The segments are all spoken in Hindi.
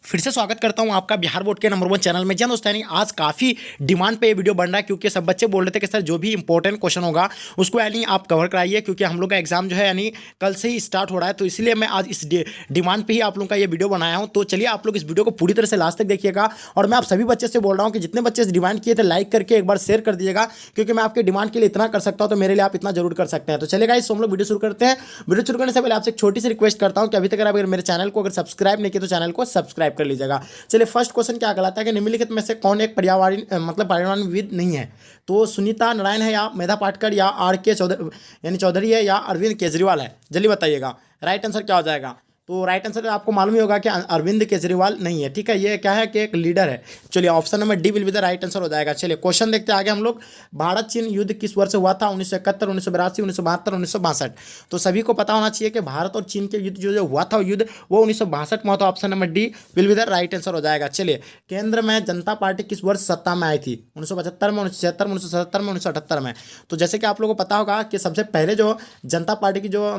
फिर से स्वागत करता हूं आपका बिहार बोर्ड के नंबर 1 चैनल में। जन दोस्तों, आज काफ़ी डिमांड पे ये वीडियो बन रहा है क्योंकि सब बच्चे बोल रहे थे कि सर जो भी इंपॉर्टेंट क्वेश्चन होगा उसको यानी आप कवर कराइए, क्योंकि हम लोग का एग्जाम जो है यानी कल से ही स्टार्ट हो रहा है। तो इसलिए मैं आज इस डिमांड पे ही आप लोगों का ये वीडियो बनाया हूँ। तो चलिए आप लोग इस वीडियो को पूरी तरह से लास्ट तक देखिएगा। और मैं आप सभी बच्चे से बोल रहा हूँ कि जितने बच्चे डिमांड किए थे लाइक करके एक बार शेयर कर दीजिएगा, क्योंकि मैं आपके डिमांड के लिए इतना कर सकता हूँ तो मेरे लिए आप इतना जरूर कर सकते हैं। तो चलेगा इस हम लोग वीडियो शुरू करते हैं। वीडियो शुरू करने से पहले आपसे एक छोटी सी रिक्वेस्ट करता हूँ कि अभी तक अगर मेरे चैनल को अगर सब्सक्राइब नहीं किया तो चैनल को सब्सक्राइब कर लीजिएगा। चलिए फर्स्ट क्वेश्चन क्या कहलाता है कि निम्नलिखित में से कौन एक पर्यावरणविद नहीं है। तो सुनीता नारायण है, या मेधा पाटकर, या आर के चौधरी है, या अरविंद केजरीवाल है। जल्दी बताइएगा राइट आंसर क्या हो जाएगा। तो राइट आंसर आपको मालूम ही होगा कि अरविंद केजरीवाल नहीं है। ठीक है, ये क्या है कि एक लीडर है। चलिए option number D will be the right answer हो जाएगा। चलिए क्वेश्चन देखते हैं आगे हम लोग। भारत चीन युद्ध किस वर्ष हुआ था? 1971, 1982, 1972, 1962। तो सभी को पता होना चाहिए कि भारत और चीन के युद्ध जो हुआ था युद्ध वो 1962 में हुआ था। Option number D will be the right answer हो जाएगा। चलिए केंद्र में जनता पार्टी किस वर्ष सत्ता में आई थी? 1975 में, 1976 में, 1977 में, 1978 में। तो जैसे कि आप लोगों को पता होगा कि सबसे पहले जो जनता पार्टी की जो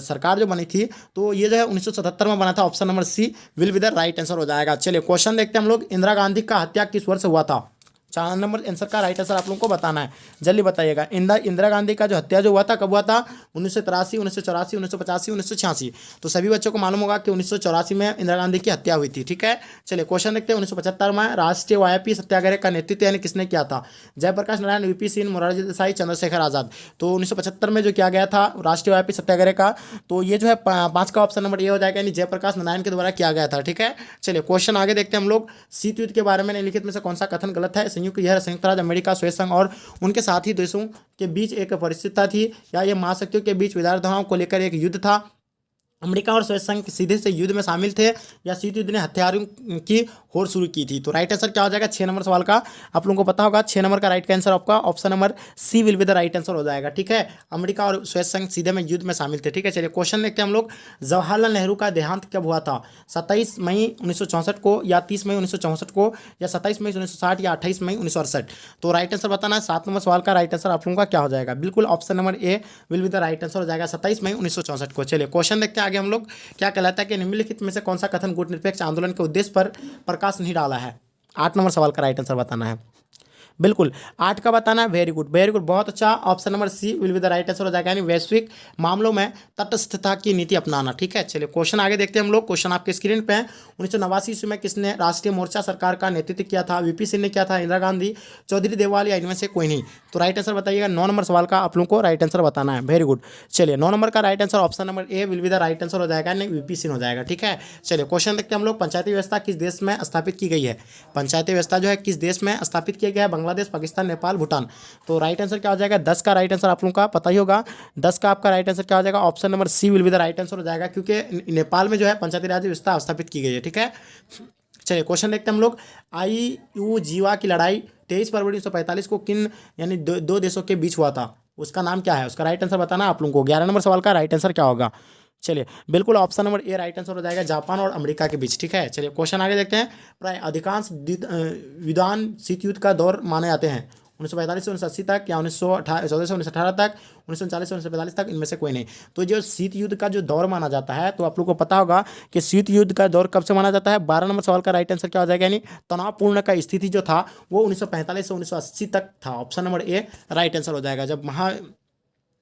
सरकार जो बनी थी तो ये जो है 1977 में बना था। Option number C will be the right answer हो जाएगा। चलिए क्वेश्चन देखते हैं हम लोग। इंदिरा गांधी का हत्या किस वर्ष हुआ था? 4 नंबर आंसर का राइट आंसर आप लोगों को बताना है। जल्दी बताइएगा। इंदिरा गांधी का जो हत्या जो हुआ था कब हुआ था? 1983, 1984, 1985, 1986। तो सभी बच्चों को मालूम होगा कि 1984 में इंदिरा गांधी की हत्या हुई थी। ठीक है, चलिए क्वेश्चन देखते हैं। 1975 में राष्ट्रीय वायपी सत्याग्रह का नेतृत्व यानी किसने किया था? जयप्रकाश नारायण, वीपी सिंह, मोरारजी देसाई, चंद्रशेखर आजाद। तो 1975 में जो किया गया था राष्ट्रीय वायपी सत्याग्रह का, तो ये जो है 5 का ऑप्शन नंबर ये हो जाएगा, यानी जयप्रकाश नारायण के द्वारा किया गया था। ठीक है, चलिए क्वेश्चन आगे देखते हैं हम लोग। शीत युद्ध के बारे में निम्नलिखित में से कौन सा कथन गलत है? संयुक्त राज्य अमेरिका, सोवियत संघ और उनके साथी देशों के बीच एक परिस्थिति थी, या ये महाशक्तियों के बीच विचारधाराओं को लेकर एक युद्ध था। अमेरिका और सोवियत संघ सीधे से युद्ध में शामिल थे, या शीत युद्ध ने हथियारों की होड़ शुरू की थी। तो राइट आंसर क्या हो जाएगा? 6 नंबर सवाल का आप लोगों को पता होगा। 6 नंबर का राइट आंसर आपका option number C will be the right answer हो जाएगा। ठीक है, अमेरिका और सोवियत संघ सीधे में युद्ध में शामिल थे। ठीक है, चलिए क्वेश्चन देखते हैं हम लोग। जवाहरलाल नेहरू का देहांत कब हुआ था? 27 मई 1964 को, या 30 मई 1964 को, या 27 मई 1960, या 28 मई 1968। तो राइट आंसर बताना है। 7 नंबर सवाल का राइट आंसर आप लोगों का क्या हो जाएगा? बिल्कुल option number A will be the right answer हो जाएगा, 27 मई 1964 को। चलिए क्वेश्चन देखते हैं आगे हम लोग। क्या कहलाता है कि निम्नलिखित में से कौन सा कथन गुटनिरपेक्ष आंदोलन के उद्देश्य पर प्रकाश नहीं डाला है? 8 नंबर सवाल का राइट आंसर बताना है। बिल्कुल 8 का बताना है। वेरी गुड, वेरी गुड, बहुत अच्छा। Option number C will be the right answer हो जाएगा, यानी वैश्विक मामलों में तटस्थता की नीति अपनाना। ठीक है, चलिए क्वेश्चन आगे देखते हैं हम लोग। क्वेश्चन आपके स्क्रीन पे है। 1989 ईस्वी में किसने राष्ट्रीय मोर्चा सरकार का नेतृत्व किया था? वीपी सिंह ने किया था, इंदिरा गांधी, चौधरी देववाल, या इनमें से कोई नहीं? तो राइट आंसर बताइएगा। 9 नंबर सवाल का आप लोगों को राइट आंसर बताना है। वेरी गुड, चलिए 9 नंबर का right answer option number A will be the right answer हो जाएगा, यानी वीपी सिंह हो जाएगा। ठीक है, चलिए क्वेश्चन देखते हैं हम लोग। पंचायती व्यवस्था किस देश में स्थापित की गई है? पंचायती व्यवस्था जो है किस देश में स्थापित किया गया है? बांग्लादेश, पाकिस्तान, नेपाल, भूटान। तो राइट आंसर क्या हो जाएगा? 10 का राइट आंसर आप लोगों का पता ही होगा। 10 का आपका राइट आंसर क्या हो जाएगा? Option number C will be the right answer हो जाएगा, क्योंकि नेपाल में जो है पंचायती राज व्यवस्था स्थापित की गई है। ठीक है, चलिए क्वेश्चन देखते हैं हम लोग। आईयू जीवा की लड़ाई 23 फरवरी 1945 को किन यानी दो देशों के बीच हुआ था? उसका नाम क्या है? उसका राइट आंसर बताना आप लोगों को। 11 नंबर सवाल का राइट आंसर क्या होगा? चलिए बिल्कुल ऑप्शन नंबर ए राइट आंसर हो जाएगा, जापान और अमेरिका के बीच। ठीक है, चलिए क्वेश्चन आगे देखते हैं। प्राय अधिकांश विद्वान शीत युद्ध का दौर माने जाते हैं 1945 से 1980 तक, या 1914 से 1918 तक, 1940 से 1945 तक, इनमें से कोई नहीं। तो जो शीत युद्ध का जो दौर माना जाता है, तो आप लोग को पता होगा कि शीत युद्ध का दौर कब से माना जाता है? 12 नंबर सवाल का राइट आंसर क्या हो जाएगा? यानी तनावपूर्ण का स्थिति जो था वो 1945 से 1980 तक था। ऑप्शन नंबर ए राइट आंसर हो जाएगा। जब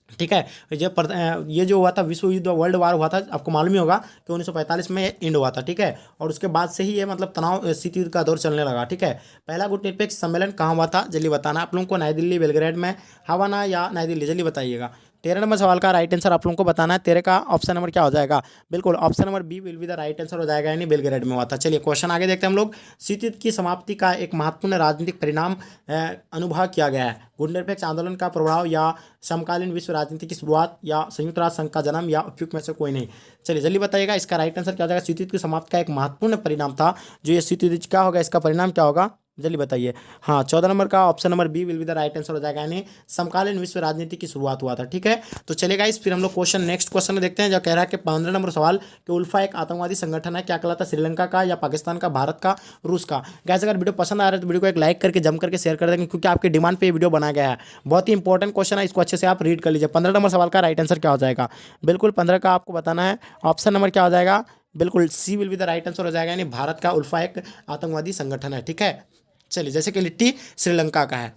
ठीक है, ये जो हुआ था विश्व युद्ध वर्ल्ड वार हुआ था, आपको मालूम ही होगा कि 1945 में एंड हुआ था। ठीक है, और उसके बाद से ही ये तनाव शीत युद्ध का दौर चलने लगा। ठीक है, पहला गुटनिरपेक्ष सम्मेलन कहाँ हुआ था? जल्दी बताना आप लोगों को। नई दिल्ली, बेलग्रेड में, हवाना, या नई दिल्ली? जल्दी बताइएगा। 13 नंबर सवाल का राइट आंसर आप लोगों को बताना है। 13 का ऑप्शन नंबर क्या हो जाएगा? बिल्कुल option number B will be the right answer हो जाएगा, यानी बेलग्रेड में हुआ था। चलिए क्वेश्चन आगे देखते हैं हम लोग। शीत युद्ध की समाप्ति का एक महत्वपूर्ण राजनीतिक परिणाम अनुभव किया गया है? गुटनिरपेक्ष आंदोलन का प्रभाव, या समकालीन विश्व राजनीति की शुरुआत, या संयुक्त राष्ट्र संघ का जन्म, या उपयुक्त में से कोई नहीं? चलिए जल्दी बताइएगा। इसका राइट आंसर क्या हो जाएगा? शीत युद्ध की समाप्ति का एक महत्वपूर्ण परिणाम था। जो ये शीत युद्ध क्या होगा, इसका परिणाम क्या होगा? जल्दी बताइए। हाँ, 14 नंबर का option number B will be the right answer हो जाएगा, यानी समकालीन विश्व राजनीति की शुरुआत हुआ था। ठीक है, तो चलेगा इस फिर हम लोग क्वेश्चन नेक्स्ट क्वेश्चन में देखते हैं, जो कह रहा है कि 15 नंबर सवाल कि उल्फा एक आतंकवादी संगठन है, क्या कहलाता है? श्रीलंका का, या पाकिस्तान का, भारत का, रूस का? गैस अगर वीडियो पसंद आ रहा है तो वीडियो को एक लाइक करके जम करके शेयर कर देंगे, क्योंकि आपके डिमांड पे वीडियो बनाया गया है। बहुत ही इंपॉर्टेंट क्वेश्चन है, इसको अच्छे से आप रीड कर लीजिए। 15 नंबर सवाल का राइट आंसर क्या हो जाएगा? बिल्कुल 15 का आपको बताना है। ऑप्शन नंबर क्या हो जाएगा? बिल्कुल she will be the right answer हो जाएगा, यानी भारत का उल्फा एक आतंकवादी संगठन है, ठीक है। चलिए, जैसे कि लिट्टी श्रीलंका का है।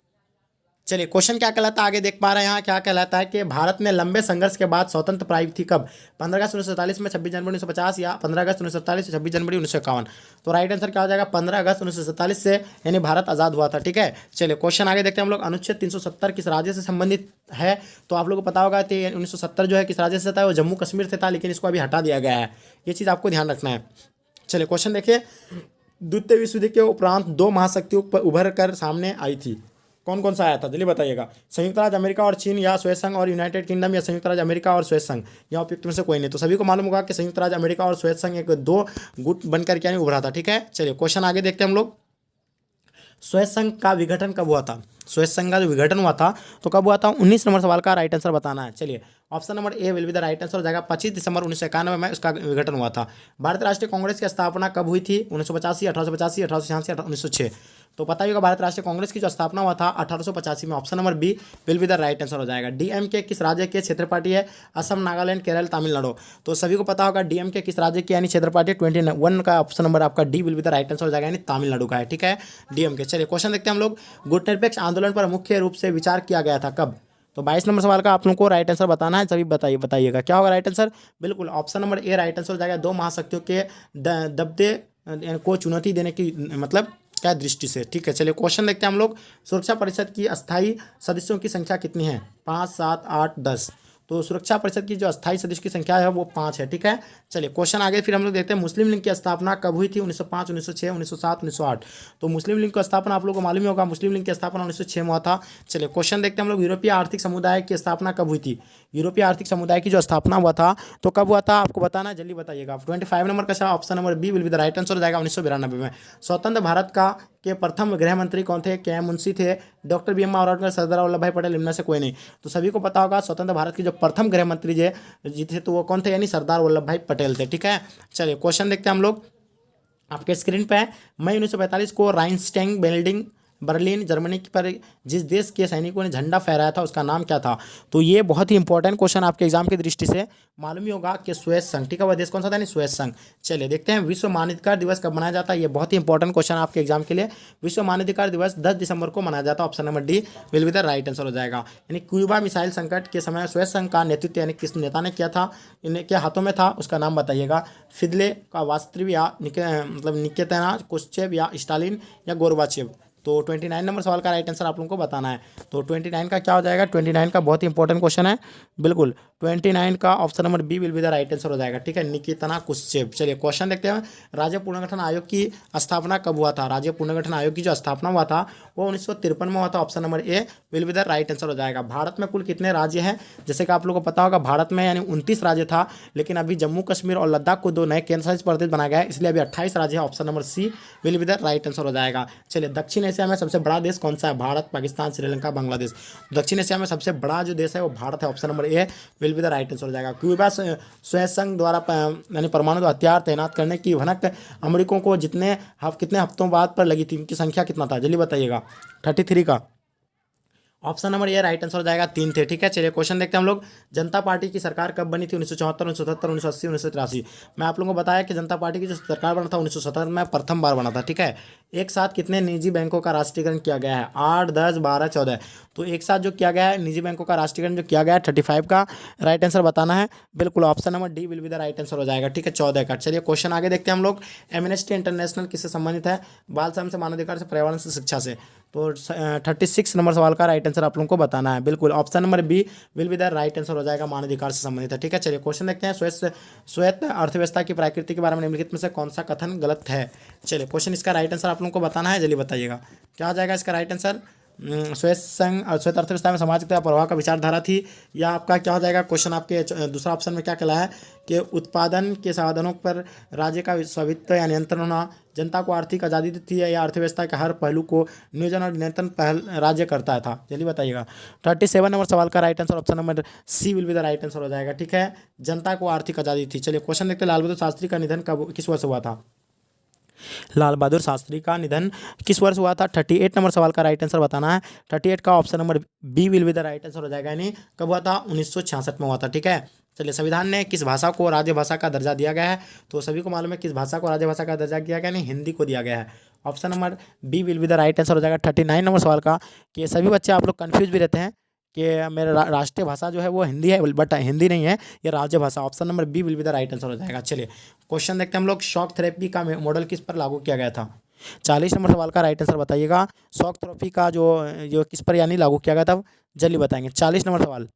चलिए, क्वेश्चन क्या कहलाता है आगे देख पा रहे हैं यहाँ, क्या कहलाता है कि भारत ने लंबे संघर्ष के बाद स्वतंत्र प्राप्त थी कब? 15 अगस्त 1947 में, 26 जनवरी 1950 या 15 अगस्त 1947 26 जनवरी 1951। तो राइट आंसर क्या हो जाएगा? 15 अगस्त 1947 से, यानी भारत आज़ाद हुआ था, ठीक है। चलिए, क्वेश्चन आगे देखते हैं हम लोग। अनुच्छेद 370 किस राज्य से संबंधित है? तो आप लोगों को पता होगा कि 1970 जो है किस राज्य से था? वो जम्मू कश्मीर से था, लेकिन इसको अभी हटा दिया गया है, ये चीज़ आपको ध्यान रखना है। चलिए, क्वेश्चन देखिए। द्वितीय विश्व युद्ध के उपरांत दो महाशक्तियों उभर कर सामने आई थी, कौन कौन सा आया था? चलिए बताइएगा। संयुक्त राज्य अमेरिका और चीन, या स्वेज संघ और यूनाइटेड किंगडम, या संयुक्त राज्य अमेरिका और स्वेज संघ, या उपयुक्त में से कोई नहीं। तो सभी को मालूम होगा कि संयुक्त राज्य अमेरिका और स्वेज संघ एक दो गुट बनकर क्या नहीं उभरा था, ठीक है। चलिए, क्वेश्चन आगे देखते हैं हम लोग। स्वेज संघ का विघटन कब हुआ था? स्वेज संघ का जो विघटन हुआ था तो कब हुआ था? 19 नंबर सवाल का राइट आंसर बताना है। चलिए, option number A will be the right answer हो जाएगा। 25 दिसंबर 1991 में उसका विघटन हुआ था। भारतीय राष्ट्रीय कांग्रेस की स्थापना कब हुई थी? 1985, 1885, 1886, 1906। तो पता ही होगा, भारत राष्ट्रीय कांग्रेस की जो स्थापना हुआ था 1885 में। Option number B will be the right answer हो जाएगा। डीएमके किस राज्य के क्षेत्र पार्टी है? असम, नागालैंड, केरल, तमिलनाडु। तो सभी को पता होगा डीएमके किस राज्य की यानी क्षेत्र पार्टी 21 का ऑप्शन नंबर आपका D will be the right answer हो जाएगा, यानी तमिलनाडु का है, ठीक है, डीएमके। चलिए, क्वेश्चन देखते हैं हम लोग। गुटनिरपेक्ष आंदोलन पर मुख्य रूप से विचार किया गया था कब? तो 22 नंबर सवाल का आप लोगों को राइट आंसर बताना है। सभी बताइएगा क्या होगा राइट आंसर? बिल्कुल ऑप्शन नंबर ए राइट आंसर हो जाएगा। दो महाशक्तियों के दबदबे को चुनौती देने की मतलब क्या दृष्टि से, ठीक है। चलिए, क्वेश्चन देखते हैं हम लोग। सुरक्षा परिषद की अस्थायी सदस्यों की संख्या कितनी है? 5, 7, 8, 10। तो सुरक्षा परिषद की जो अस्थायी सदस्य की संख्या है वो 5 है, ठीक है। चलिए, क्वेश्चन आगे फिर हम लोग देखते हैं। मुस्लिम लीग की स्थापना कब हुई थी? 1905, 1906, 1907, 1908। तो मुस्लिम लीग की स्थापना आप लोगों को मालूम ही होगा, मुस्लिम लीग की स्थापना 1906 में हुआ था। चलिए, क्वेश्चन देखते हैं हम लोग। यूरोपीय आर्थिक समुदाय की स्थापना कब हुई थी? यूरोपीय आर्थिक समुदाय की जो स्थापना हुआ था तो कब हुआ था आपको बताना है, जल्दी बताइएगा। 25 नंबर का option number B will be the right answer हो जाएगा, 1992 में। स्वतंत्र भारत का के प्रथम गृह मंत्री कौन थे? के एम मुंशी थे, doctor B M Rawat, Sardar Vallabh भाई पटेल, इनमें से कोई नहीं। तो सभी को पता होगा स्वतंत्र भारत के जो प्रथम गृह मंत्री जी थे तो वो कौन थे? यानी सरदार वल्लभ भाई पटेल थे, ठीक है। चलिए, क्वेश्चन देखते हैं हम लोग। आपके स्क्रीन पे है। मई 1945 को राइनस्टैग बिल्डिंग बर्लिन जर्मनी पर जिस देश के सैनिकों ने झंडा फहराया था उसका नाम क्या था? तो ये बहुत ही इंपॉर्टेंट क्वेश्चन आपके एग्जाम की दृष्टि से मालूम ही होगा कि स्वेज संघ, ठीक है। वह देश कौन सा था? नहीं, स्वेज संघ। चलिए, देखते हैं विश्व मानवाधिकार दिवस कब मनाया जाता है। ये बहुत ही इंपॉर्टेंट क्वेश्चन आपके एग्जाम के लिए। विश्व मानवाधिकार दिवस 10 दिसंबर को मनाया जाता है। Option number D will be the right answer हो जाएगा। यानी क्यूबा मिसाइल संकट के समय स्वेज संघ का नेतृत्व यानी किस नेता ने किया था? इनके हाथों में था, उसका नाम बताइएगा। फिदले का वास्तव या मतलब निकेतना क्रुश्चेव, या स्टालिन, या गोरबाचेव। तो 29 नंबर सवाल का राइट आंसर आप लोगों को बताना है। तो 29 का क्या हो जाएगा? 29 का बहुत ही इंपॉर्टेंट क्वेश्चन है, बिल्कुल 29 का option number B will be the right answer हो जाएगा, ठीक है, निकेतना क्रुश्चेव। चलिए, क्वेश्चन देखते हैं। राज्य पुनर्गठन आयोग की स्थापना कब हुआ था? राज्य पुनर्गठन आयोग की जो स्थापना हुआ था वो 1953 में हुआ था। Option number A will be the right answer हो जाएगा। भारत में कुल कितने राज्य हैं? जैसे कि आप लोगों को पता होगा भारत में यानी 29 राज्य था, लेकिन अभी जम्मू कश्मीर और लद्दाख को 2 नए केंद्र शासित प्रदेश बनाया गया है, इसलिए अभी 28 राज्य है। Option number C will be the right answer हो जाएगा। चलिए, दक्षिण एशिया में सबसे बड़ा देश कौन सा है? भारत, पाकिस्तान, श्रीलंका, बांग्लादेश। दक्षिण एशिया में सबसे बड़ा जो देश है वो भारत है। Option number A will be the right answer हो जाएगा। क्यूबा स्वेज संघ द्वारा यानी परमाणु हथियार तैनात करने की भनक अमेरिकों को कितने हफ्तों बाद पर लगी थी? इनकी संख्या कितना था? जल्दी बताइएगा। 33 का ऑप्शन नंबर ये राइट आंसर हो जाएगा, 3 थे, ठीक है। चलिए, क्वेश्चन देखते हैं हम लोग। जनता पार्टी की सरकार कब बनी थी? 1974, 1977, 1980, 1983। मैं आप लोगों को बताया कि जनता पार्टी की जो सरकार बना था 1977 में प्रथम बार बना था, ठीक है। एक साथ कितने निजी बैंकों का राष्ट्रीयकरण किया गया है? 8, 10, 12, 14। तो एक साथ जो किया गया है निजी बैंकों का राष्ट्रीयकरण जो किया गया है 35 का राइट आंसर बताना है। बिल्कुल option number D will be the right answer हो जाएगा, ठीक है, 14 का। चलिए, क्वेश्चन आगे देखते हैं हम लोग। एमनेस्टी इंटरनेशनल किससे संबंधित है? बाल श्रम से, मानवाधिकार से, पर्यावरण से, शिक्षा से। तो 36 नंबर सवाल का राइट आंसर आप लोगों को बताना है। बिल्कुल option number B will be the right answer हो जाएगा, मानवाधिकार से संबंधित है, ठीक है। चलिए, क्वेश्चन देखते हैं। स्वायत्त अर्थव्यवस्था की प्रकृति के बारे में निम्नलिखित में से कौन सा कथन गलत है? चलिए, क्वेश्चन इसका राइट आंसर आप लोगों को बताना है, जल्दी बताइएगा क्या हो जाएगा इसका राइट आंसर। स्वायत्त अर्थव्यवस्था में सामाजिक प्रवाह का विचारधारा थी, या आपका क्या हो जाएगा क्वेश्चन आपके दूसरा ऑप्शन में क्या कहला है कि उत्पादन के साधनों पर राज्य का स्वामित्व या नियंत्रण होना, जनता को आर्थिक आज़ादी थी, या अर्थव्यवस्था के हर पहलू को नियोजन और नियंत्रण पहल राज्य करता था? जल्दी बताइएगा। 37 नंबर सवाल का right answer option number C will be the right answer हो जाएगा, ठीक है, जनता को आर्थिक आज़ादी थी। चलिए, क्वेश्चन देखते हैं। लाल बहादुर शास्त्री का निधन कब किस वर्ष हुआ था? लाल बहादुर शास्त्री का निधन किस वर्ष हुआ था? 38 नंबर सवाल का राइट आंसर बताना है। 38 का option number B will be the right answer हो जाएगा, यानी कब हुआ था? 1966 में हुआ था, ठीक है। चलिए, संविधान ने किस भाषा को राज्य भाषा का दर्जा दिया गया है? तो सभी को मालूम है किस भाषा को राज्य भाषा का दर्जा दिया गया है, नहीं हिंदी को दिया गया है। Option number B will be the right answer हो जाएगा 39 नंबर सवाल का। कि सभी बच्चे आप लोग कंफ्यूज भी रहते हैं कि मेरा राष्ट्रीय भाषा जो है वो हिंदी है, बट हिंदी नहीं है, ये राज्य भाषा। Option number B will be the right answer हो जाएगा। चलिए, क्वेश्चन देखते हैं हम लोग। शॉक थेरेपी का मॉडल किस पर लागू किया गया था? 40 नंबर सवाल का राइट आंसर बताइएगा। शॉक थेरेपी का जो किस पर यानी लागू किया गया था, जल्दी बताएंगे। 40 नंबर सवाल,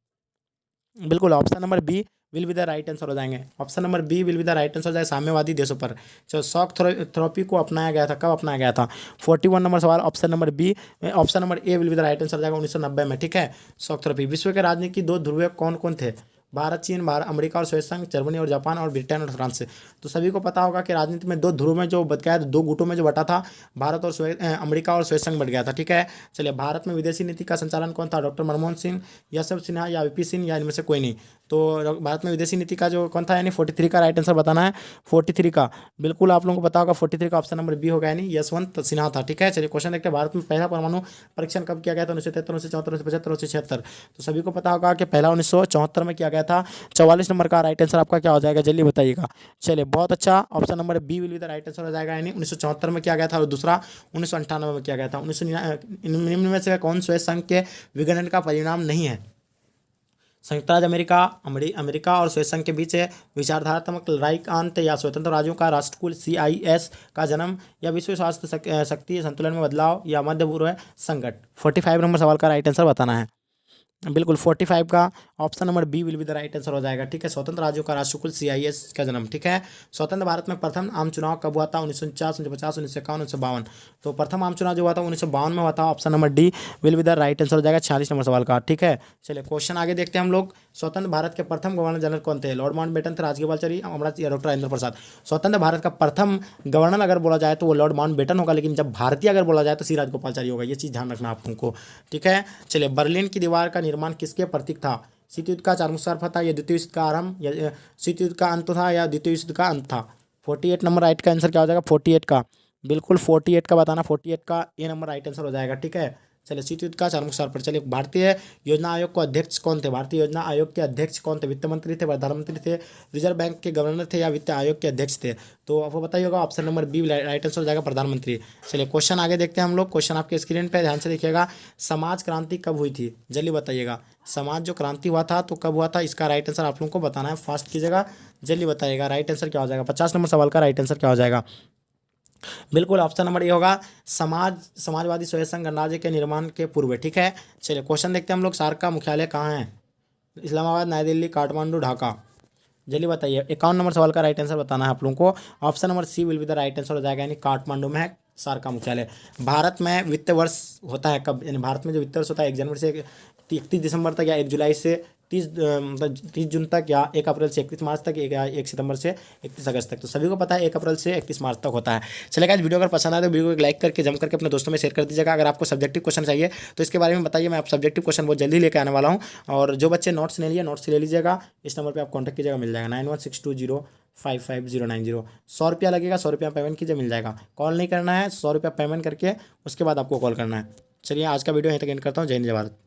बिल्कुल option number B will be the right answer हो जाएंगे। Option number B will be the right answer हो जाएगा, साम्यवादी देशों पर। चलो, शॉक थेरेपी को अपनाया गया था, कब अपनाया गया था? 41 नंबर सवाल, option number B. Option number A will be the right answer हो जाएगा 1990 में, ठीक है। Shock therapy. विश्व के राजनीति दो ध्रुव कौन कौन थे? भारत, चीन, अमेरिका और सोवियत संघ, जर्मनी और जापान, और ब्रिटेन और फ्रांस से। तो सभी को पता होगा कि राजनीति में दो ध्रुव में जो बट गया था, दो गुटों में जो बटा था, भारत और अमेरिका और सोवियत संघ बट गया था, ठीक है। चलिए, भारत में विदेशी नीति का संचालन कौन था? डॉक्टर मनमोहन सिंह, यशवंत सिन्हा या वीपी सिंह, या इनमें से कोई नहीं। तो भारत में विदेशी नीति का जो कौन था, यानी 43 का राइट आंसर बताना है। 43 का, बिल्कुल आप लोगों को पता होगा 43 का ऑप्शन नंबर बी होगा, यानी यशवंत सिन्हा था, ठीक है। चलिए, क्वेश्चन देखते हैं। भारत में पहला परमाणु परीक्षण कब किया गया था? 1973, 1974, 1975, 1976। तो सभी को पता होगा कि पहला 1974 में किया गया था। 44 नंबर का राइट आंसर आपका क्या हो जाएगा, जल्दी बताइएगा। चलिए, बहुत अच्छा, option number B will be the right answer हो जाएगा, यानी 1974 में किया गया था, और दूसरा 1998 में किया गया था। 1999 में से कौन सोवियत संघ के विघटन का परिणाम नहीं है? संयुक्त राज्य अमेरिका और सोवियत संघ के बीच विचारधारात्मक लड़ाई का अंत, या स्वतंत्र राज्यों का राष्ट्रकुल CIS का जन्म, या विश्व स्वास्थ्य शक्ति संतुलन में बदलाव, या मध्य पूर्व संकट। 45 नंबर सवाल का राइट आंसर बताना है। बिल्कुल 45 का option number B will be the right answer हो जाएगा, ठीक है। स्वतंत्र राज्यों का राष्ट्रकुल CIS का जन्म, ठीक है। स्वतंत्र भारत में प्रथम आम चुनाव कब हुआ था? 1949, 1950, 1951, 1952। तो प्रथम आम चुनाव जो हुआ था 1952 में हुआ था। Option number D will be the right answer हो जाएगा 46 नंबर सवाल का, ठीक है। चलिए, क्वेश्चन आगे देखते हैं हम लोग। स्वतंत्र भारत के प्रथम गवर्नर जनरल कौन थे? लॉर्ड माउंटबेटन थे, राजगोपालाचारी, अमृत, या डॉक्टर राजेंद्र प्रसाद। स्वतंत्र भारत का प्रथम गवर्नर अगर बोला जाए तो वो लॉर्ड माउंटबेटन होगा, लेकिन जब भारतीय अगर बोला जाए तो सी राजगोपालाचारी होगा। ये चीज़ ध्यान रखना आप लोगों को, ठीक है। चलिए, बर्लिन की दीवार का निर्माण किसके प्रतीक था? शीत युद्ध का चारमुख था, या द्वितीय युद्ध का आरंभ, या शीत युद्ध का अंत था, या द्वितीय युद्ध का अंत था? 48 नंबर राइट का आंसर क्या हो जाएगा? 48 का, बिल्कुल 48 का बताना। 48 का ए नंबर राइट आंसर हो जाएगा, ठीक है। चलिए, शीत युद्ध का चारमुख पर। चलिए, भारतीय योजना आयोग को अध्यक्ष कौन थे? भारतीय योजना आयोग के अध्यक्ष कौन थे? वित्त मंत्री थे, प्रधानमंत्री थे, रिजर्व बैंक के गवर्नर थे, या वित्त आयोग के अध्यक्ष थे? तो आपको बताइए होगा, option number B right answer हो जाएगा, प्रधानमंत्री। चलिए, क्वेश्चन आगे देखते हैं हम लोग। क्वेश्चन आपके स्क्रीन पर ध्यान से देखिएगा। समाज क्रांति कब हुई थी? जल्दी बताइएगा। समाज जो क्रांति हुआ था तो कब हुआ था? इसका राइट आंसर आप लोगों को बताना है, फास्ट कीजिएगा, जल्दी बताइएगा। राइट आंसर क्या हो जाएगा? 50 नंबर सवाल का राइट आंसर क्या हो जाएगा? बिल्कुल ऑप्शन नंबर ए होगा, समाजवादी स्वयं संघ गणराज्य के निर्माण के पूर्व, ठीक है। चलिए, क्वेश्चन देखते हैं हम लोग। सार्क का मुख्यालय कहाँ है? इस्लामाबाद, नई दिल्ली, काठमांडू, ढाका। जल्दी बताइए। 51 नंबर सवाल का राइट आंसर बताना है आप लोगों को। Option number C will be the right answer हो जाएगा, यानी काठमांडू में है सार्क का मुख्यालय। भारत में वित्त वर्ष होता है कब? यानी भारत में जो वित्त वर्ष होता है 1 जनवरी से 31 दिसंबर तक, या 1 जुलाई से 30 जून तक, या 1 अप्रैल से 31 मार्च तक, 1 सितंबर से 31 अगस्त तक। तो सभी को पता है 1 अप्रैल से 31 मार्च तक होता है। चलेगा, इस वीडियो अगर पसंद आए तो वीडियो को लाइक करके जम करके अपने दोस्तों में शेयर कर दीजिएगा। अगर आपको सब्जेक्टिव क्वेश्चन चाहिए तो इसके बारे में बताइए, मैं आप सब्जेक्टिव क्वेश्चन बहुत जल्दी लेकर आने वाला हूँ। और जो बच्चे नोट्स ले लिए, नोट्स ले लीजिएगा। इस नंबर पर आप कॉन्टैक्ट कीजिएगा, मिल जाएगा 9162055090। 100 रुपया लगेगा, 100 रुपया पेमेंट कीजिए, मिल जाएगा। कॉल नहीं करना है, 100 रुपया पेमेंट करके उसके बाद आपको कॉल करना है। चलिए, आज का वीडियो यहीं तक एंड करता हूँ। जय हिंद, जय भारत।